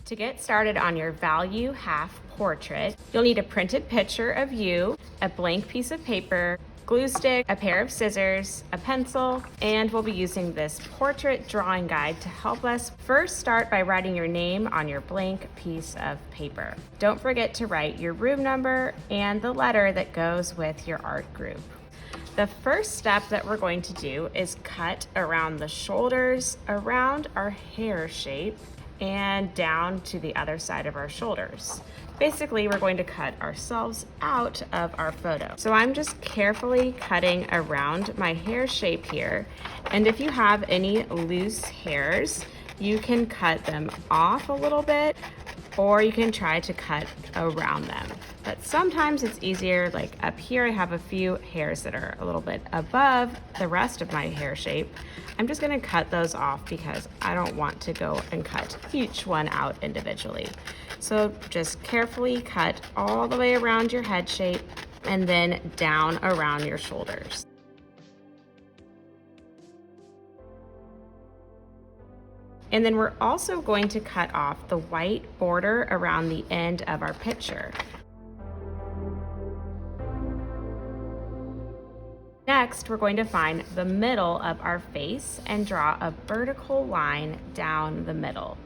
To get started on your value half portrait, you'll need a printed picture of you, a blank piece of paper, glue stick, a pair of scissors, a pencil, and we'll be using this portrait drawing guide to help us. First, start by writing your name on your blank piece of paper. Don't forget to write your room number and the letter that goes with your art group. The first step that we're going to do is cut around the shoulders, around our hair shape, and down to the other side of our shoulders. Basically, we're going to cut ourselves out of our photo. So I'm just carefully cutting around my hair shape here. And if you have any loose hairs, you can cut them off a little bit, or you can try to cut around them. But sometimes it's easier, like up here I have a few hairs that are a little bit above the rest of my hair shape. I'm just gonna cut those off because I don't want to go and cut each one out individually. So just carefully cut all the way around your head shape and then down around your shoulders. And then we're also going to cut off the white border around the end of our picture. Next, we're going to find the middle of our face and draw a vertical line down the middle.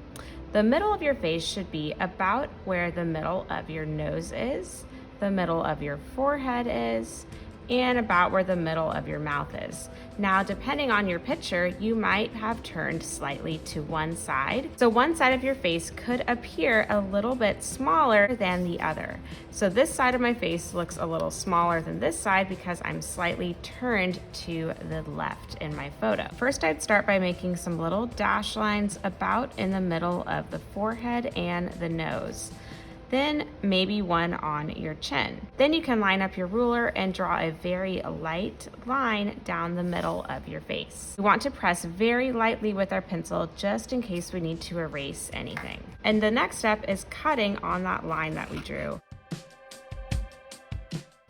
The middle of your face should be about where the middle of your nose is, the middle of your forehead is, and about where the middle of your mouth is. Now, depending on your picture, you might have turned slightly to one side. So one side of your face could appear a little bit smaller than the other. So this side of my face looks a little smaller than this side because I'm slightly turned to the left in my photo. First, I'd start by making some little dash lines about in the middle of the forehead and the nose. Then maybe one on your chin. Then you can line up your ruler and draw a very light line down the middle of your face. We want to press very lightly with our pencil just in case we need to erase anything. And the next step is cutting on that line that we drew.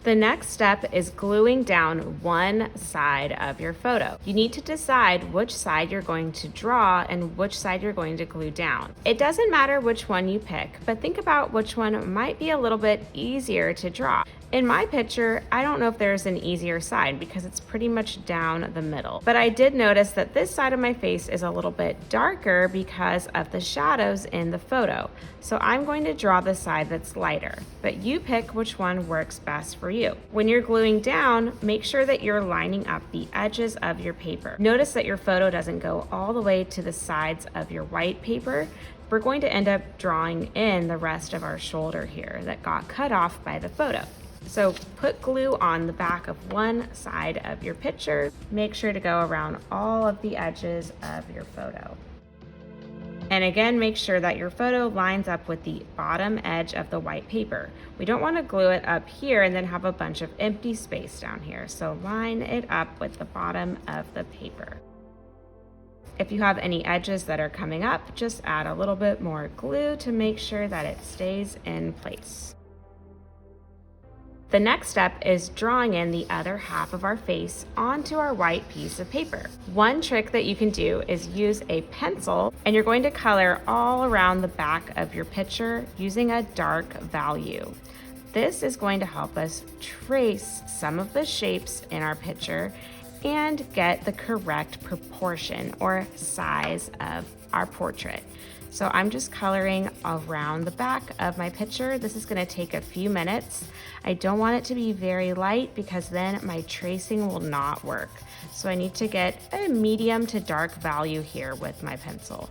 The next step is gluing down one side of your photo. You need to decide which side you're going to draw and which side you're going to glue down. It doesn't matter which one you pick, but think about which one might be a little bit easier to draw. In my picture, I don't know if there's an easier side because it's pretty much down the middle. But I did notice that this side of my face is a little bit darker because of the shadows in the photo. So I'm going to draw the side that's lighter, but you pick which one works best for you. When you're gluing down, make sure that you're lining up the edges of your paper. Notice that your photo doesn't go all the way to the sides of your white paper. We're going to end up drawing in the rest of our shoulder here that got cut off by the photo. So put glue on the back of one side of your picture. Make sure to go around all of the edges of your photo. And again, make sure that your photo lines up with the bottom edge of the white paper. We don't want to glue it up here and then have a bunch of empty space down here. So line it up with the bottom of the paper. If you have any edges that are coming up, just add a little bit more glue to make sure that it stays in place. The next step is drawing in the other half of our face onto our white piece of paper. One trick that you can do is use a pencil, and you're going to color all around the back of your picture using a dark value. This is going to help us trace some of the shapes in our picture and get the correct proportion or size of our portrait. So I'm just coloring around the back of my picture. This is gonna take a few minutes. I don't want it to be very light because then my tracing will not work. So I need to get a medium to dark value here with my pencil.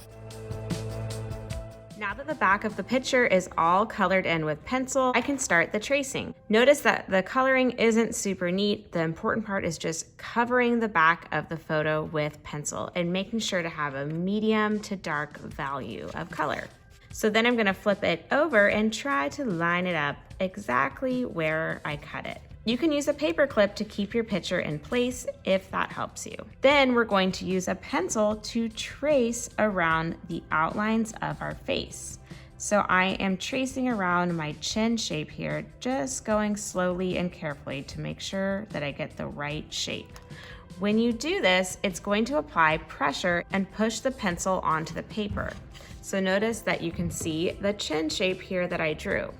Now that the back of the picture is all colored in with pencil, I can start the tracing. Notice that the coloring isn't super neat. The important part is just covering the back of the photo with pencil and making sure to have a medium to dark value of color. So then I'm gonna flip it over and try to line it up exactly where I cut it. You can use a paper clip to keep your picture in place if that helps you. Then we're going to use a pencil to trace around the outlines of our face. So I am tracing around my chin shape here, just going slowly and carefully to make sure that I get the right shape. When you do this, it's going to apply pressure and push the pencil onto the paper. So notice that you can see the chin shape here that I drew.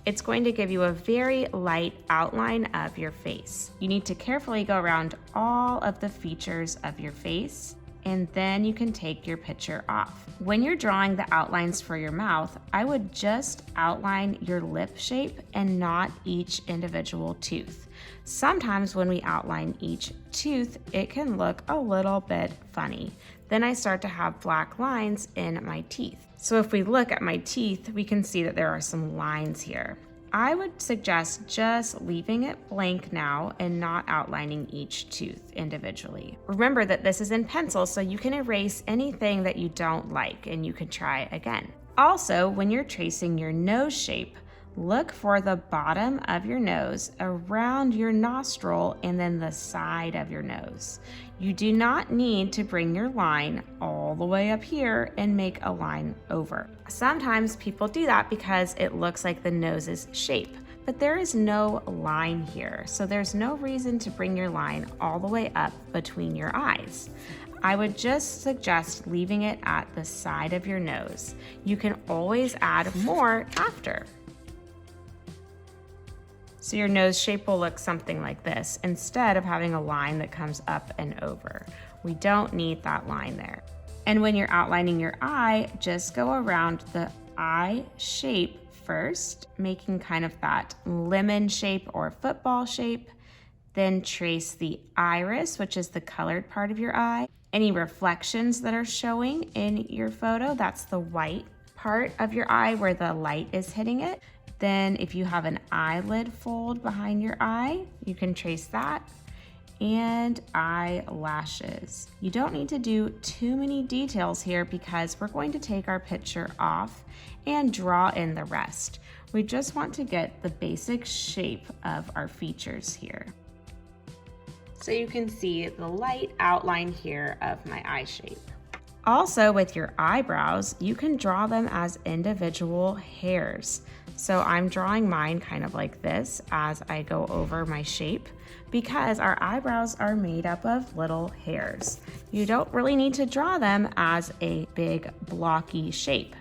It's going to give you a very light outline of your face. You need to carefully go around all of the features of your face, and then you can take your picture off. When you're drawing the outlines for your mouth, I would just outline your lip shape and not each individual tooth. Sometimes when we outline each tooth, it can look a little bit funny. Then I start to have black lines in my teeth. So if we look at my teeth, we can see that there are some lines here. I would suggest just leaving it blank now and not outlining each tooth individually. Remember that this is in pencil, so you can erase anything that you don't like and you can try again. Also, when you're tracing your nose shape, look for the bottom of your nose, around your nostril, and then the side of your nose. You do not need to bring your line all the way up here and make a line over. Sometimes people do that because it looks like the nose's shape, but there is no line here, so there's no reason to bring your line all the way up between your eyes. I would just suggest leaving it at the side of your nose. You can always add more after. So your nose shape will look something like this instead of having a line that comes up and over. We don't need that line there. And when you're outlining your eye, just go around the eye shape first, making kind of that lemon shape or football shape. Then trace the iris, which is the colored part of your eye. Any reflections that are showing in your photo, that's the white part of your eye where the light is hitting it. Then if you have an eyelid fold behind your eye, you can trace that. And eyelashes. You don't need to do too many details here because we're going to take our picture off and draw in the rest. We just want to get the basic shape of our features here. So you can see the light outline here of my eye shape. Also, with your eyebrows, you can draw them as individual hairs. So I'm drawing mine kind of like this as I go over my shape because our eyebrows are made up of little hairs. You don't really need to draw them as a big blocky shape.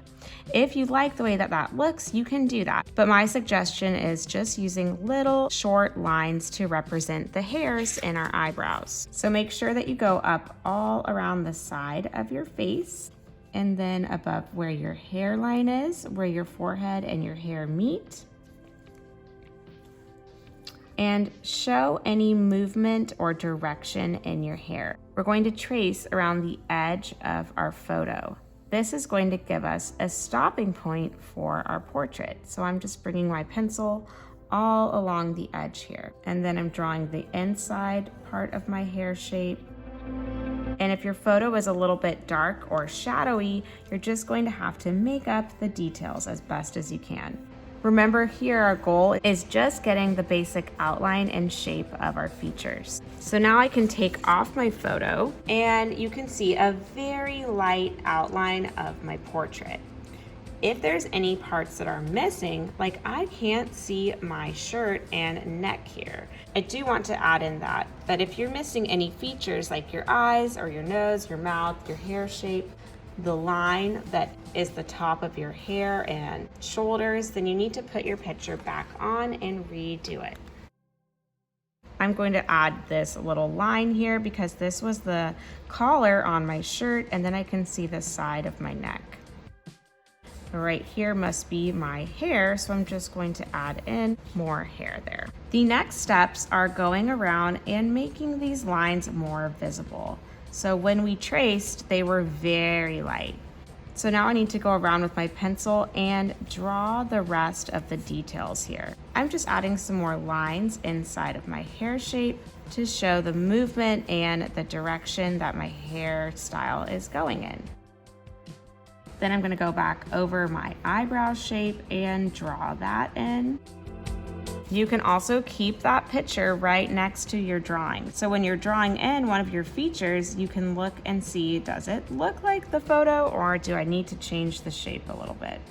If you like the way that that looks, you can do that. But my suggestion is just using little short lines to represent the hairs in our eyebrows. So make sure that you go up all around the side of your face and then above where your hairline is, where your forehead and your hair meet. And show any movement or direction in your hair. We're going to trace around the edge of our photo. This is going to give us a stopping point for our portrait. So I'm just bringing my pencil all along the edge here. And then I'm drawing the inside part of my hair shape. And if your photo is a little bit dark or shadowy, you're just going to have to make up the details as best as you can. Remember here, our goal is just getting the basic outline and shape of our features. So now I can take off my photo and you can see a very light outline of my portrait. If there's any parts that are missing, like I can't see my shirt and neck here, I do want to add in that. But if you're missing any features like your eyes or your nose, your mouth, your hair shape, the line that is the top of your hair and shoulders, then you need to put your picture back on and redo it. I'm going to add this little line here because this was the collar on my shirt, and then I can see the side of my neck. Right here must be my hair, so I'm just going to add in more hair there. The next steps are going around and making these lines more visible. So when we traced, they were very light. So now I need to go around with my pencil and draw the rest of the details here. I'm just adding some more lines inside of my hair shape to show the movement and the direction that my hairstyle is going in. Then I'm gonna go back over my eyebrow shape and draw that in. You can also keep that picture right next to your drawing. So when you're drawing in one of your features, you can look and see, does it look like the photo or do I need to change the shape a little bit?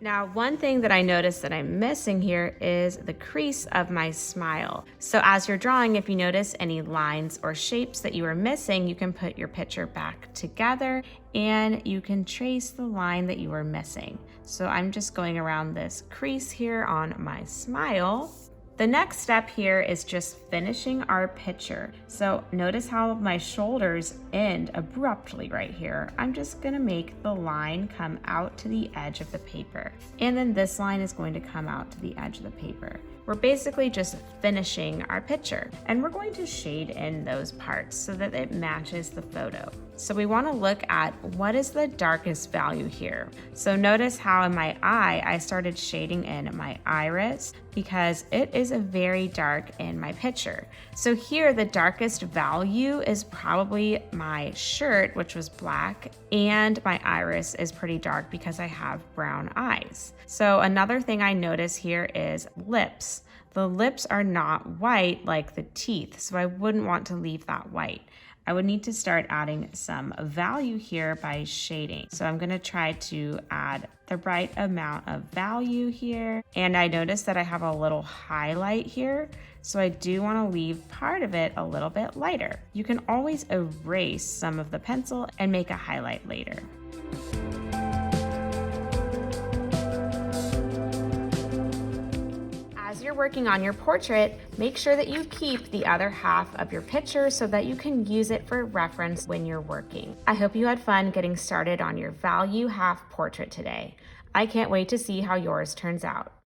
Now, one thing that I noticed that I'm missing here is the crease of my smile. So as you're drawing, if you notice any lines or shapes that you are missing, you can put your picture back together and you can trace the line that you were missing. So I'm just going around this crease here on my smile. The next step here is just finishing our picture. So notice how my shoulders end abruptly right here. I'm just gonna make the line come out to the edge of the paper. And then this line is going to come out to the edge of the paper. We're basically just finishing our picture, and we're going to shade in those parts so that it matches the photo. So we want to look at what is the darkest value here. So notice how in my eye, I started shading in my iris because it is very dark in my picture. So here, the darkest value is probably my shirt, which was black, and my iris is pretty dark because I have brown eyes. So another thing I notice here is lips. The lips are not white like the teeth, so I wouldn't want to leave that white. I would need to start adding some value here by shading. So I'm gonna try to add the right amount of value here. And I notice that I have a little highlight here. So I do wanna leave part of it a little bit lighter. You can always erase some of the pencil and make a highlight later. As you're working on your portrait, make sure that you keep the other half of your picture so that you can use it for reference when you're working. I hope you had fun getting started on your value half portrait today. I can't wait to see how yours turns out.